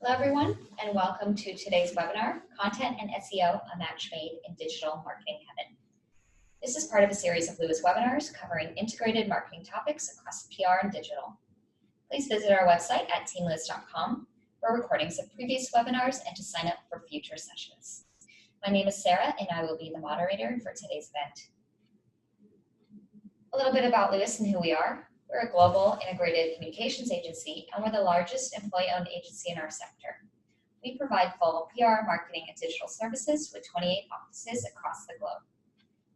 Hello everyone, and welcome to today's webinar, Content and SEO, a Match Made in Digital Marketing Heaven. This is part of a series of Lewis webinars covering integrated marketing topics across PR and digital. Please visit our website at teamlewis.com for recordings of previous webinars and to sign up for future sessions. My name is Sarah, and I will be the moderator for today's event. A little bit about Lewis and who we are. We're a global integrated communications agency, and we're the largest employee-owned agency in our sector. We provide full PR, marketing, and digital services with 28 offices across the globe.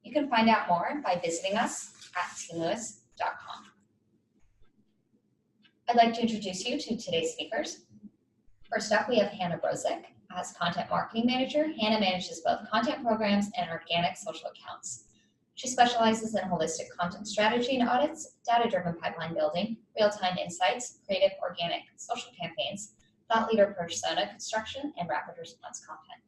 You can find out more by visiting us at teamlewis.com. I'd like to introduce you to today's speakers. First up, we have Hannah Brozick. As Content Marketing Manager, Hannah manages both content programs and organic social accounts. She specializes in holistic content strategy and audits, data-driven pipeline building, real-time insights, creative organic social campaigns, thought leader persona construction, and rapid response content.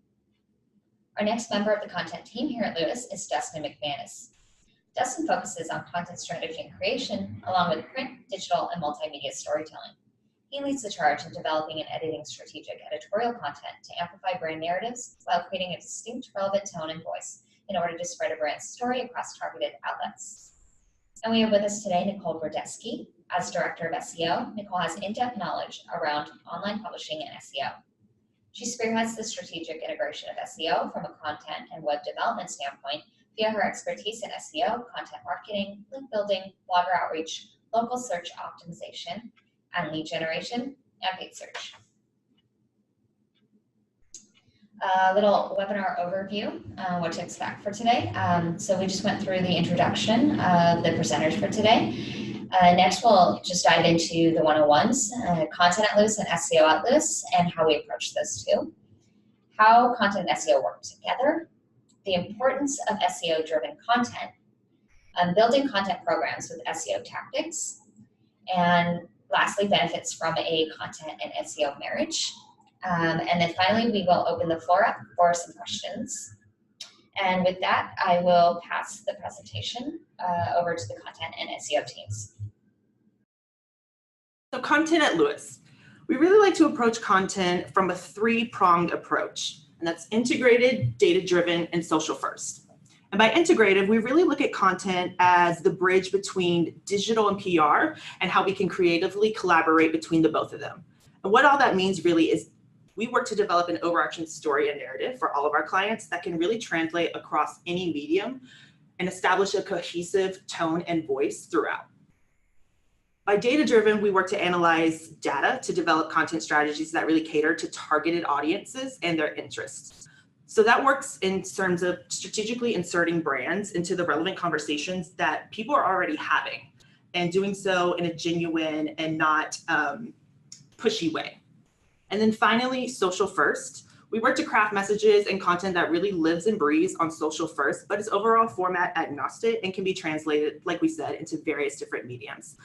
Our next member of the content team here at Lewis is Dustin McManus. Dustin focuses on content strategy and creation, along with print, digital, and multimedia storytelling. He leads the charge in developing and editing strategic editorial content to amplify brand narratives while creating a distinct, relevant tone and voice in order to spread a brand story across targeted outlets. And we have with us today Nicole Brodesky. As Director of SEO, Nicole has in-depth knowledge around online publishing and SEO. She spearheads the strategic integration of SEO from a content and web development standpoint via her expertise in SEO, content marketing, link building, blogger outreach, local search optimization, and lead generation, and paid search. A little webinar overview, what to expect for today. So we just went through the introduction of the presenters for today. Next, we'll just dive into the 101s, content at Lewis and SEO at Lewis, and how we approach those two. How content and SEO work together, the importance of SEO-driven content, building content programs with SEO tactics, and lastly, benefits from a content and SEO marriage. And then finally, we will open the floor up for some questions. And with that, I will pass the presentation over to the content and SEO teams. So content at Lewis. We really like to approach content from a three-pronged approach, and that's integrated, data-driven, and social first. And by integrative, we really look at content as the bridge between digital and PR and how we can creatively collaborate between the both of them. And what all that means really is we work to develop an overarching story and narrative for all of our clients that can really translate across any medium and establish a cohesive tone and voice throughout. By data-driven, we work to analyze data to develop content strategies that really cater to targeted audiences and their interests. So that works in terms of strategically inserting brands into the relevant conversations that people are already having and doing so in a genuine and not pushy way. And then finally, social first. We work to craft messages and content that really lives and breathes on social first, but is overall format agnostic and can be translated, like we said, into various different mediums.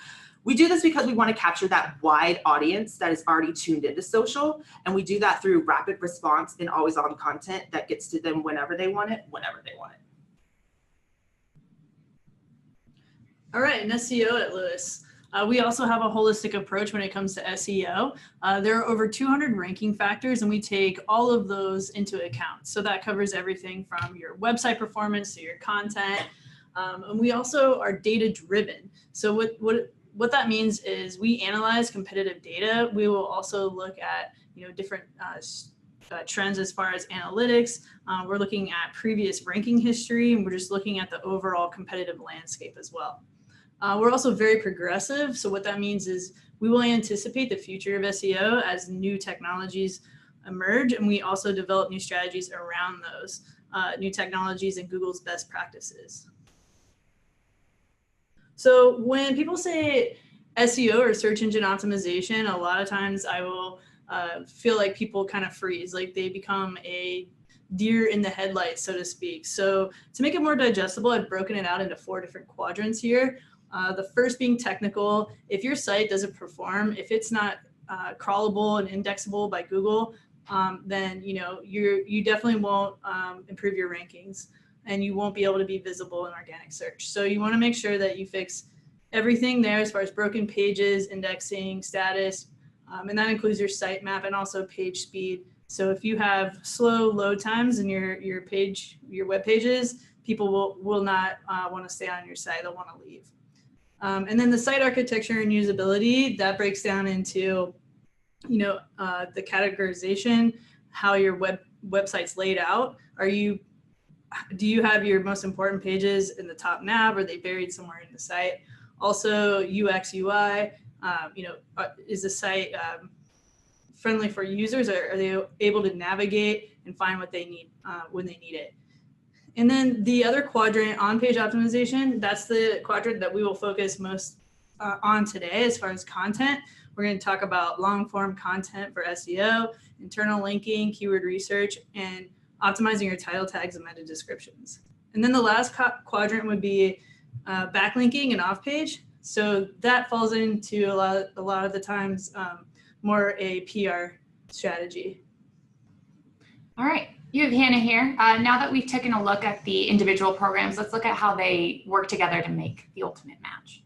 We do this because we want to capture that wide audience that is already tuned into social, and we do that through rapid response and always on content that gets to them whenever they want it, whenever they want it. All right, and SEO at Lewis. We also have a holistic approach when it comes to SEO. There are over 200 ranking factors, and we take all of those into account. So that covers everything from your website performance to your content. And we also are data-driven. So what that means is we analyze competitive data. We will also look at different trends as far as analytics. We're looking at previous ranking history, and we're just looking at the overall competitive landscape as well. We're also very progressive. So what that means is we will anticipate the future of SEO as new technologies emerge, and we also develop new strategies around those new technologies and Google's best practices. So when people say SEO or search engine optimization, a lot of times I will feel like people kind of freeze, like they become a deer in the headlights, so to speak. So to make it more digestible, I've broken it out into 4 different quadrants here. The first being technical. If your site doesn't perform, if it's not crawlable and indexable by Google, then you definitely won't improve your rankings, and you won't be able to be visible in organic search. So you want to make sure that you fix everything there as far as broken pages, indexing, status, And that includes your sitemap and also page speed. So if you have slow load times in your web pages, people will not want to stay on your site. They'll want to leave. And then the site architecture and usability, that breaks down into, the categorization, how your website's laid out. Do you have your most important pages in the top nav? Or are they buried somewhere in the site? Also, UX, UI, is the site friendly for users? Are they able to navigate and find what they need when they need it? And then the other quadrant, on-page optimization, that's the quadrant that we will focus most on today as far as content. We're going to talk about long-form content for SEO, internal linking, keyword research, and optimizing your title tags and meta descriptions. And then the last quadrant would be backlinking and off-page. So that falls into a lot of the times more a PR strategy. All right, you have Hannah here. Now that we've taken a look at the individual programs, let's look at how they work together to make the ultimate match.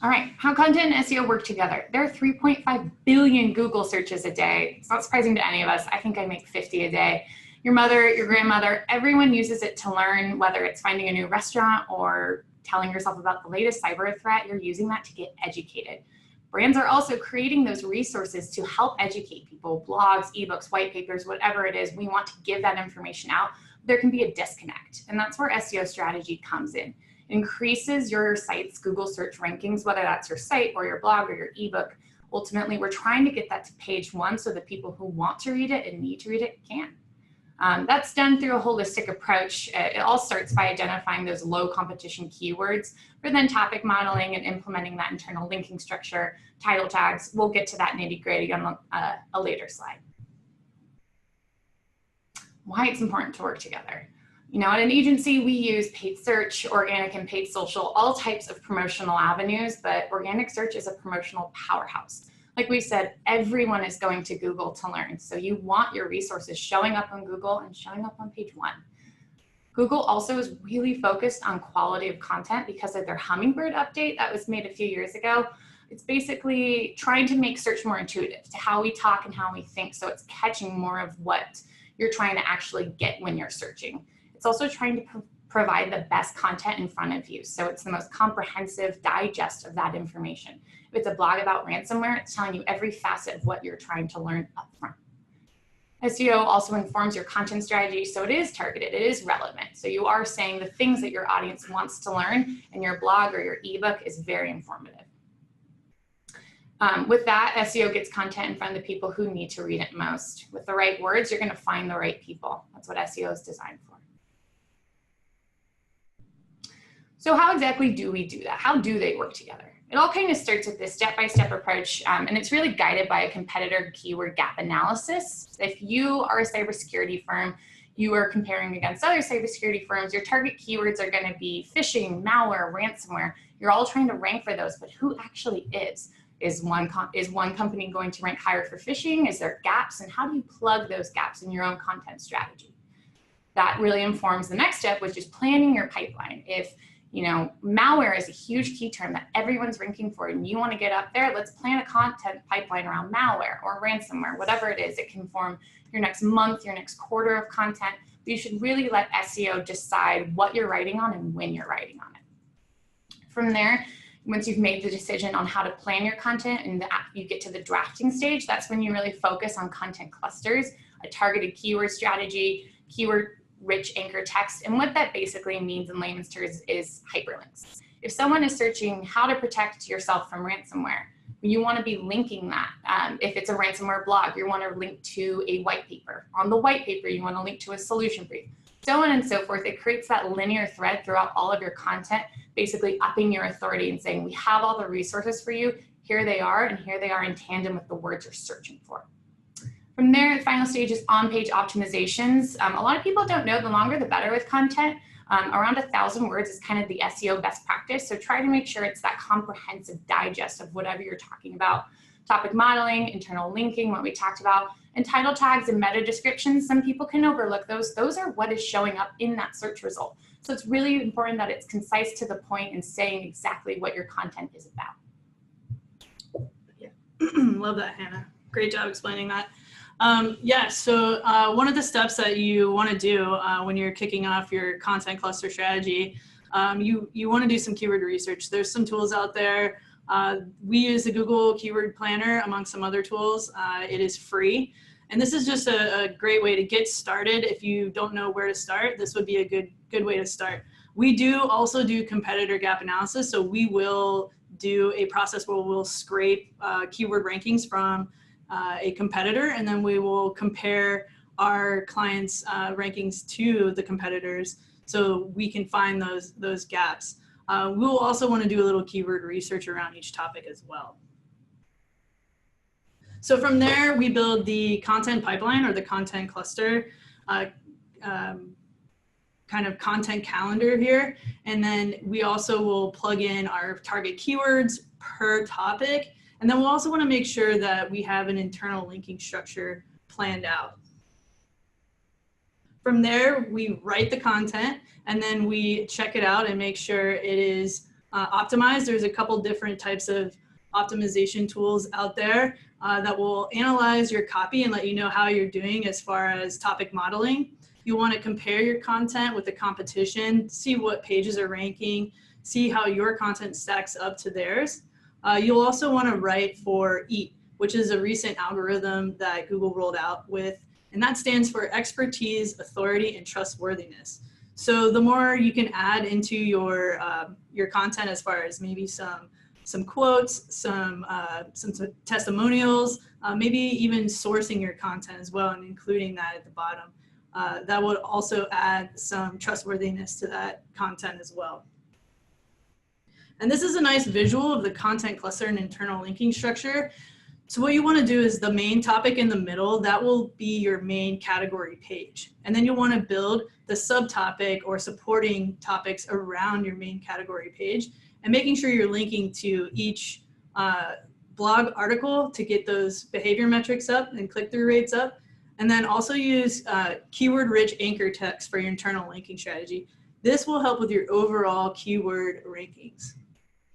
All right, how content and SEO work together. There are 3.5 billion Google searches a day. It's not surprising to any of us. I think I make 50 a day. Your mother, your grandmother, everyone uses it to learn, whether it's finding a new restaurant or telling yourself about the latest cyber threat. You're using that to get educated. Brands are also creating those resources to help educate people, blogs, ebooks, white papers, whatever it is. We want to give that information out. There can be a disconnect, and that's where SEO strategy comes in. It increases your site's Google search rankings, whether that's your site or your blog or your ebook. Ultimately, we're trying to get that to page 1 so that people who want to read it and need to read it can. That's done through a holistic approach. It all starts by identifying those low competition keywords, for then topic modeling and implementing that internal linking structure, title tags. We'll get to that nitty-gritty on a later slide. Why it's important to work together. At an agency, we use paid search, organic and paid social, all types of promotional avenues, but organic search is a promotional powerhouse. Like we said, everyone is going to Google to learn. So you want your resources showing up on Google and showing up on page 1. Google also is really focused on quality of content because of their Hummingbird update that was made a few years ago. It's basically trying to make search more intuitive to how we talk and how we think. So it's catching more of what you're trying to actually get when you're searching. It's also trying to provide the best content in front of you. So it's the most comprehensive digest of that information. If it's a blog about ransomware, it's telling you every facet of what you're trying to learn up front. SEO also informs your content strategy, so it is targeted, it is relevant. So you are saying the things that your audience wants to learn, and your blog or your ebook is very informative. With that, SEO gets content in front of the people who need to read it most. With the right words, you're going to find the right people. That's what SEO is designed for. So how exactly do we do that? How do they work together? It all kind of starts with this step-by-step approach, and it's really guided by a competitor keyword gap analysis. If you are a cybersecurity firm, you are comparing against other cybersecurity firms, your target keywords are going to be phishing, malware, ransomware. You're all trying to rank for those, but who actually is? Is one company going to rank higher for phishing? Is there gaps? And how do you plug those gaps in your own content strategy? That really informs the next step, which is planning your pipeline. If malware is a huge key term that everyone's ranking for and you want to get up there, let's plan a content pipeline around malware or ransomware, whatever it is. It can form your next month, your next quarter of content, but you should really let SEO decide what you're writing on and when you're writing on it. From there, once you've made the decision on how to plan your content and you get to the drafting stage, that's when you really focus on content clusters, a targeted keyword strategy, keyword-rich anchor text. And what that basically means in layman's terms is hyperlinks. If someone is searching how to protect yourself from ransomware, you want to be linking that. If it's a ransomware blog, you want to link to a white paper. On the white paper, you want to link to a solution brief. So on and so forth. It creates that linear thread throughout all of your content, basically upping your authority and saying, we have all the resources for you. Here they are, and here they are in tandem with the words you're searching for. From there, the final stage is on-page optimizations. A lot of people don't know the longer the better with content. Around 1,000 words is kind of the SEO best practice. So try to make sure it's that comprehensive digest of whatever you're talking about. Topic modeling, internal linking, what we talked about, and title tags and meta descriptions. Some people can overlook those. Those are what is showing up in that search result. So it's really important that it's concise to the point and saying exactly what your content is about. Love that, Hannah. Great job explaining that. So one of the steps that you want to do when you're kicking off your content cluster strategy, you want to do some keyword research. There's some tools out there. We use the Google Keyword Planner among some other tools. It is free. And this is just a great way to get started. If you don't know where to start, this would be a good way to start. We do also do competitor gap analysis. So we will do a process where we'll scrape keyword rankings from a competitor, and then we will compare our clients' rankings to the competitors so we can find those gaps. We'll also want to do a little keyword research around each topic as well. So from there, we build the content pipeline or the content cluster, kind of content calendar here. And then we also will plug in our target keywords per topic. And then we'll also want to make sure that we have an internal linking structure planned out. From there, we write the content and then we check it out and make sure it is optimized. There's a couple different types of optimization tools out there that will analyze your copy and let you know how you're doing as far as topic modeling. You want to compare your content with the competition, see what pages are ranking, see how your content stacks up to theirs. You'll also want to write for EAT, which is a recent algorithm that Google rolled out with, and that stands for expertise, authority, and trustworthiness. So the more you can add into your content as far as maybe some quotes, some testimonials, maybe even sourcing your content as well and including that at the bottom. That would also add some trustworthiness to that content as well. And this is a nice visual of the content cluster and internal linking structure. So what you want to do is the main topic in the middle, that will be your main category page. And then you'll want to build the subtopic or supporting topics around your main category page and making sure you're linking to each blog article to get those behavior metrics up and click-through rates up. And then also use keyword-rich anchor text for your internal linking strategy. This will help with your overall keyword rankings.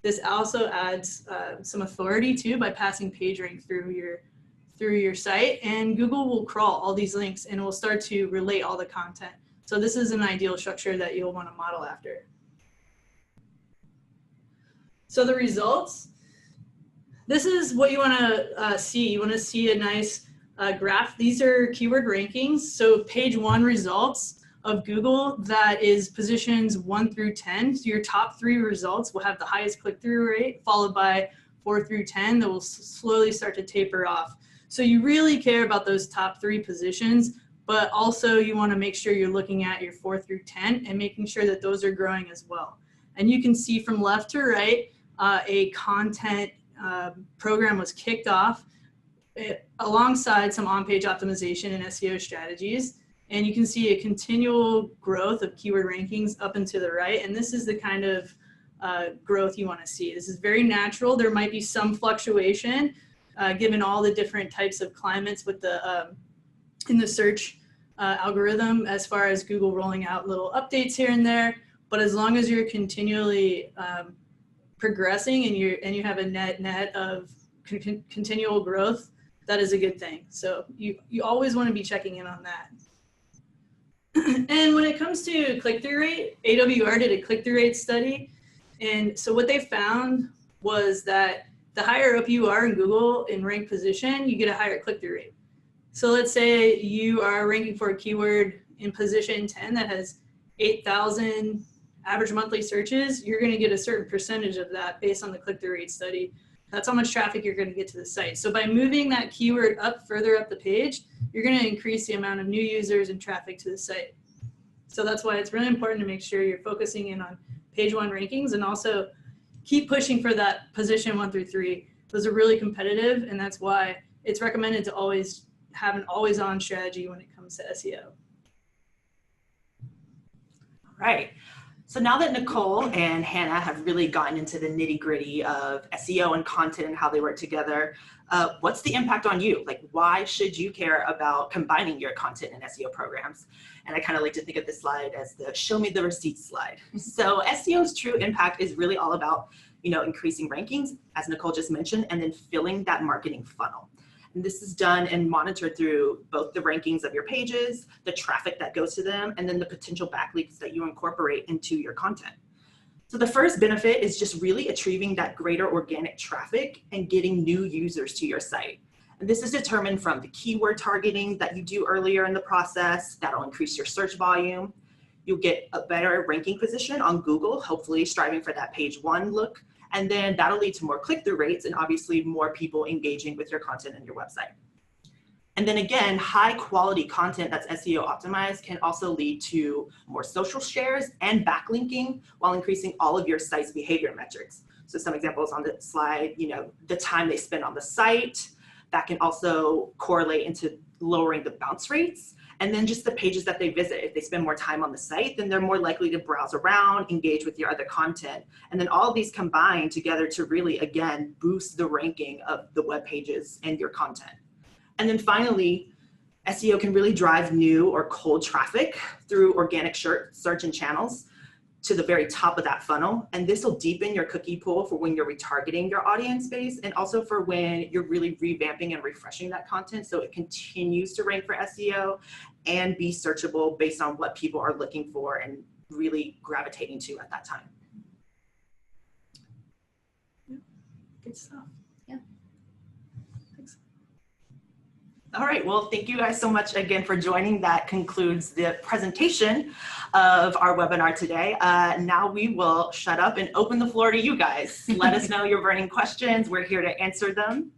This also adds some authority too by passing PageRank through your site, and Google will crawl all these links and will start to relate all the content. So this is an ideal structure that you'll want to model after. So the results, this is what you want to see. You want to see a nice graph. These are keyword rankings. So page 1 results of Google, that is positions 1 through 10. So your top 3 results will have the highest click-through rate, followed by 4 through 10 that will slowly start to taper off. So you really care about those top 3 positions, but also you want to make sure you're looking at your 4 through 10 and making sure that those are growing as well. And you can see from left to right, a content program was kicked off alongside some on-page optimization and SEO strategies. And you can see a continual growth of keyword rankings up and to the right. And this is the kind of growth you want to see. This is very natural. There might be some fluctuation given all the different types of climates with the in the search algorithm as far as Google rolling out little updates here and there. But as long as you're continually progressing and you have a net of continual growth, that is a good thing. So you always want to be checking in on that. And when it comes to click-through rate, AWR did a click-through rate study. And so what they found was that the higher up you are in Google in rank position, you get a higher click-through rate. So let's say you are ranking for a keyword in position 10 that has 8,000 average monthly searches, you're going to get a certain percentage of that based on the click-through rate study. That's how much traffic you're going to get to the site. So by moving that keyword up further up the page, you're going to increase the amount of new users and traffic to the site. So that's why it's really important to make sure you're focusing in on page 1 rankings and also keep pushing for that position 1 through 3. Those are really competitive, and that's why it's recommended to always have an always-on strategy when it comes to SEO. All right. So now that Nicole and Hannah have really gotten into the nitty-gritty of SEO and content and how they work together, what's the impact on you? Like, why should you care about combining your content and SEO programs? And I kind of like to think of this slide as the show me the receipts slide. So SEO's true impact is really all about, increasing rankings, as Nicole just mentioned, and then filling that marketing funnel. And this is done and monitored through both the rankings of your pages, the traffic that goes to them, and then the potential backlinks that you incorporate into your content. So the first benefit is just really achieving that greater organic traffic and getting new users to your site. And this is determined from the keyword targeting that you do earlier in the process. That'll increase your search volume. You'll get a better ranking position on Google, hopefully striving for that page 1 look. And then that'll lead to more click-through rates and obviously more people engaging with your content and your website. And then again, high quality content that's SEO optimized can also lead to more social shares and backlinking while increasing all of your site's behavior metrics. So some examples on the slide, the time they spend on the site, that can also correlate into lowering the bounce rates. And then just the pages that they visit. If they spend more time on the site, then they're more likely to browse around, engage with your other content. And then all of these combine together to really, again, boost the ranking of the web pages and your content. And then finally, SEO can really drive new or cold traffic through organic search and channels to the very top of that funnel. And this will deepen your cookie pool for when you're retargeting your audience base, and also for when you're really revamping and refreshing that content so it continues to rank for SEO and be searchable based on what people are looking for and really gravitating to at that time. Yeah. Good stuff. All right, well, thank you guys so much again for joining. That concludes the presentation of our webinar today. Now we will shut up and open the floor to you guys. Let us know your burning questions. We're here to answer them.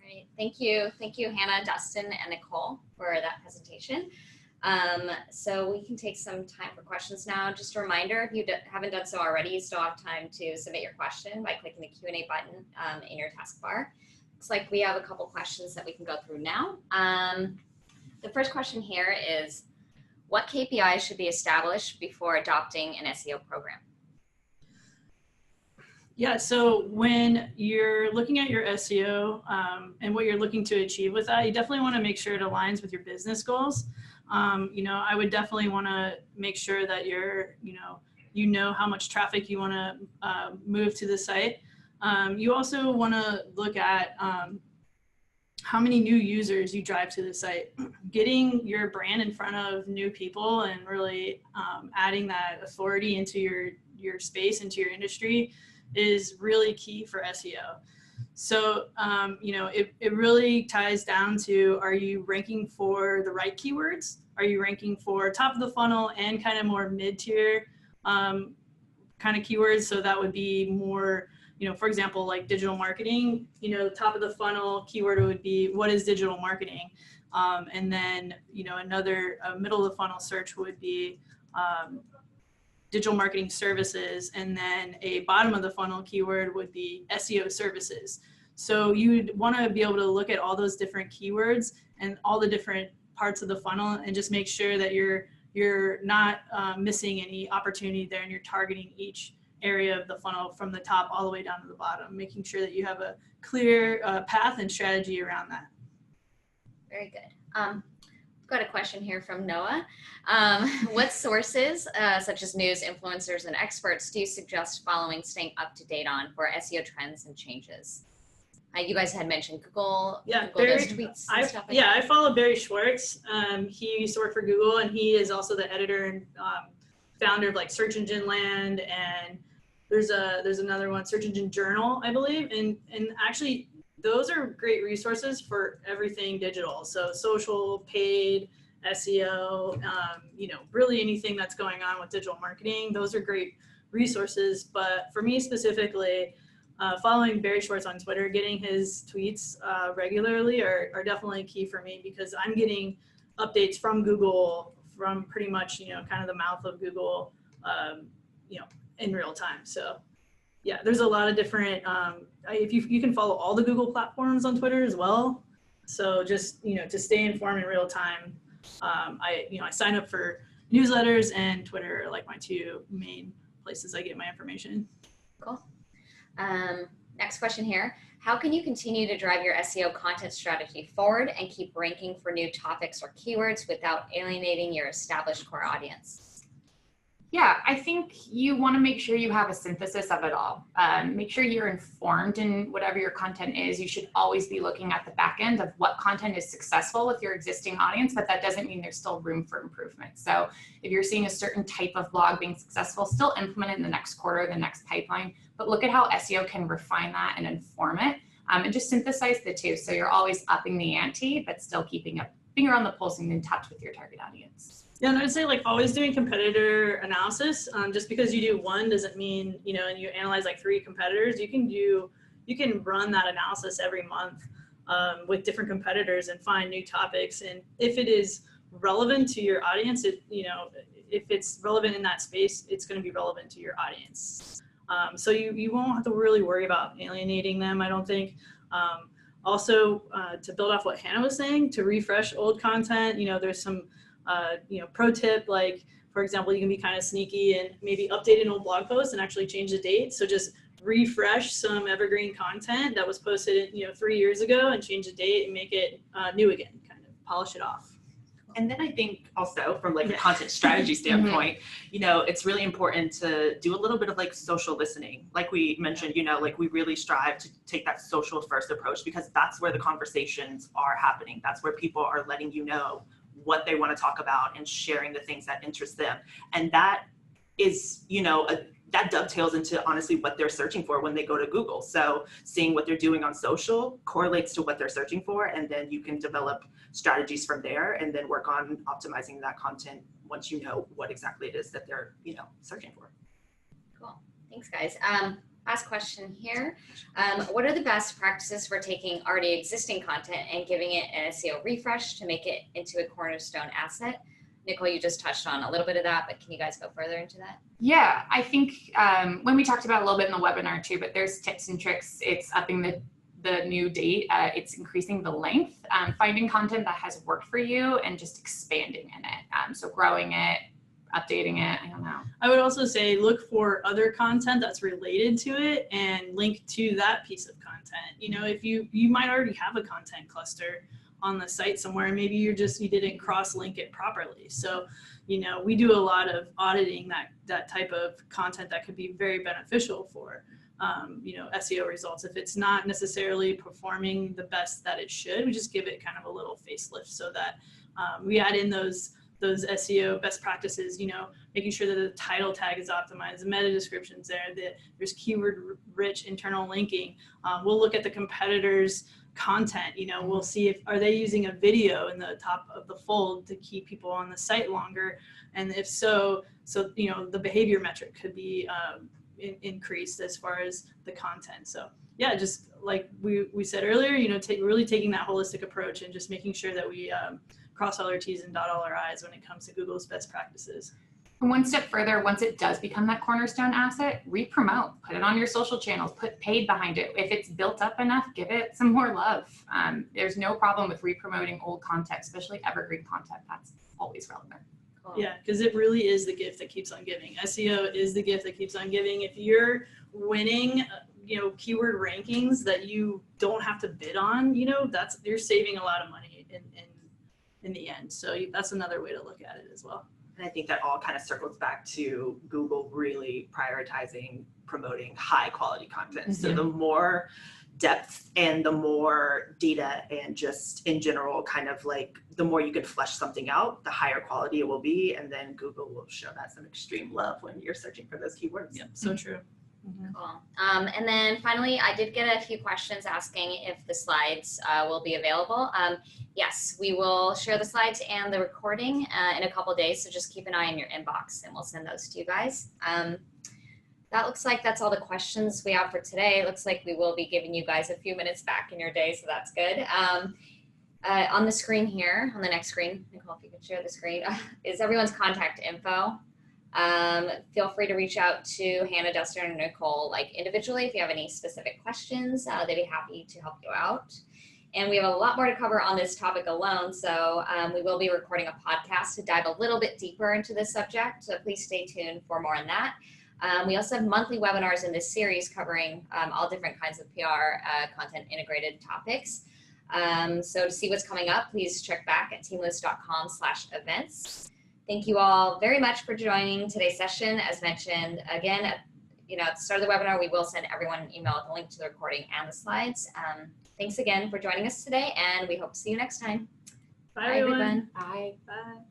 All right, thank you. Thank you, Hannah, Dustin, and Nicole for that presentation. So we can take some time for questions now. Just a reminder, if you haven't done so already, you still have time to submit your question by clicking the Q&A button in your taskbar. Looks like we have a couple questions that we can go through now. The first question here is, what KPIs should be established before adopting an SEO program? Yeah, so when you're looking at your SEO and what you're looking to achieve with that, you definitely want to make sure it aligns with your business goals. I would definitely want to make sure that you know how much traffic you want to move to the site. You also want to look at how many new users you drive to the site. Getting your brand in front of new people and really adding that authority into your space, into your industry, is really key for SEO. So, it really ties down to, are you ranking for the right keywords? Are you ranking for top of the funnel and kind of more mid-tier kind of keywords? So that would be more, for example, like digital marketing, the top of the funnel keyword would be, what is digital marketing? And then, another middle of the funnel search would be digital marketing services. And then a bottom of the funnel keyword would be SEO services. So you'd want to be able to look at all those different keywords and all the different parts of the funnel and just make sure that you're not missing any opportunity there, and you're targeting each area of the funnel from the top all the way down to the bottom, making sure that you have a clear path and strategy around that. Very good. I've got a question here from Noah. What sources, such as news, influencers, and experts, do you suggest following, staying up to date on for SEO trends and changes? You guys had mentioned Google. Yeah, Google does tweets and stuff like that. I follow Barry Schwartz. He used to work for Google, and he is also the editor and founder of like Search Engine Land, and there's another one, Search Engine Journal, I believe, and actually those are great resources for everything digital. So social, paid, SEO, really anything that's going on with digital marketing. Those are great resources. But for me specifically, following Barry Schwartz on Twitter, getting his tweets regularly are definitely key for me, because I'm getting updates from Google, from pretty much, kind of the mouth of Google, in real time. So yeah, there's a lot of different, if you can follow all the Google platforms on Twitter as well. So just, to stay informed in real time, I sign up for newsletters, and Twitter are like my two main places I get my information. Cool. Next question here. How can you continue to drive your SEO content strategy forward and keep ranking for new topics or keywords without alienating your established core audience? Yeah, I think you want to make sure you have a synthesis of it all. Make sure you're informed in whatever your content is. You should always be looking at the back end of what content is successful with your existing audience, but that doesn't mean there's still room for improvement. So if you're seeing a certain type of blog being successful, still implement it in the next quarter, the next pipeline, but look at how SEO can refine that and inform it, and just synthesize the two. So you're always upping the ante, but still keeping a finger on the pulse and in touch with your target audience. Yeah, and I'd say like always doing competitor analysis. Just because you do one doesn't mean, and you analyze like 3 competitors, you can run that analysis every month with different competitors and find new topics. And if it is relevant to your audience, if it's relevant in that space, it's going to be relevant to your audience. So you won't have to really worry about alienating them, I don't think. Also, to build off what Hannah was saying, to refresh old content, there's some pro tip, like, for example, you can be kind of sneaky and maybe update an old blog post and actually change the date. So just refresh some evergreen content that was posted, 3 years ago and change the date and make it new again, kind of polish it off. And then I think also from like a content strategy standpoint, it's really important to do a little bit of like social listening. Like we mentioned, like we really strive to take that social first approach because that's where the conversations are happening. That's where people are letting you know what they want to talk about and sharing the things that interest them. And that is, that dovetails into honestly what they're searching for when they go to Google. So seeing what they're doing on social correlates to what they're searching for, and then you can develop strategies from there and then work on optimizing that content once you know what exactly it is that they're, searching for. Cool. Thanks, guys. Last question here. What are the best practices for taking already existing content and giving it an SEO refresh to make it into a cornerstone asset? Nicole, you just touched on a little bit of that, but can you guys go further into that? Yeah, I think when we talked about it a little bit in the webinar too, but there's tips and tricks. It's upping the new date. It's increasing the length, finding content that has worked for you and just expanding in it. So growing it, updating it, I don't know. I would also say look for other content that's related to it and link to that piece of content. If you might already have a content cluster on the site somewhere and maybe you didn't cross-link it properly. So, we do a lot of auditing that type of content that could be very beneficial for, SEO results. If it's not necessarily performing the best that it should, we just give it kind of a little facelift so that we add in those SEO best practices, making sure that the title tag is optimized, the meta description's there, that there's keyword rich internal linking. We'll look at the competitors' content, we'll see are they using a video in the top of the fold to keep people on the site longer, and if so the behavior metric could be increased as far as the content. So yeah, just like we said earlier, really taking that holistic approach and just making sure that we cross all our T's and dot all our I's when it comes to Google's best practices. And one step further, once it does become that cornerstone asset, re-promote, put it on your social channels, put paid behind it. If it's built up enough, give it some more love. There's no problem with re-promoting old content, especially evergreen content. That's always relevant. Cool. Yeah, because it really is the gift that keeps on giving. SEO is the gift that keeps on giving. If you're winning, keyword rankings that you don't have to bid on, you're saving a lot of money in the end. So that's another way to look at it as well. And I think that all kind of circles back to Google really prioritizing promoting high quality content. Mm-hmm. So the more depth and the more data and just in general, kind of like the more you can flesh something out, the higher quality it will be. And then Google will show that some extreme love when you're searching for those keywords. Yeah, so true. Mm-hmm. Cool. And then finally, I did get a few questions asking if the slides will be available. Yes, we will share the slides and the recording in a couple days, so just keep an eye in your inbox and we'll send those to you guys. That looks like that's all the questions we have for today. It looks like we will be giving you guys a few minutes back in your day, so that's good. On the screen here, on the next screen, Nicole, if you could share the screen, is everyone's contact info. Feel free to reach out to Hannah, Dustin, and Nicole individually if you have any specific questions. They'd be happy to help you out. And we have a lot more to cover on this topic alone, so we will be recording a podcast to dive a little bit deeper into this subject, so please stay tuned for more on that. We also have monthly webinars in this series covering all different kinds of PR content integrated topics. So to see what's coming up, please check back at teamlist.com/events. Thank you all very much for joining today's session. As mentioned, again, at the start of the webinar, we will send everyone an email with a link to the recording and the slides. Thanks again for joining us today, and we hope to see you next time. Bye everyone. everyone. Bye. Bye.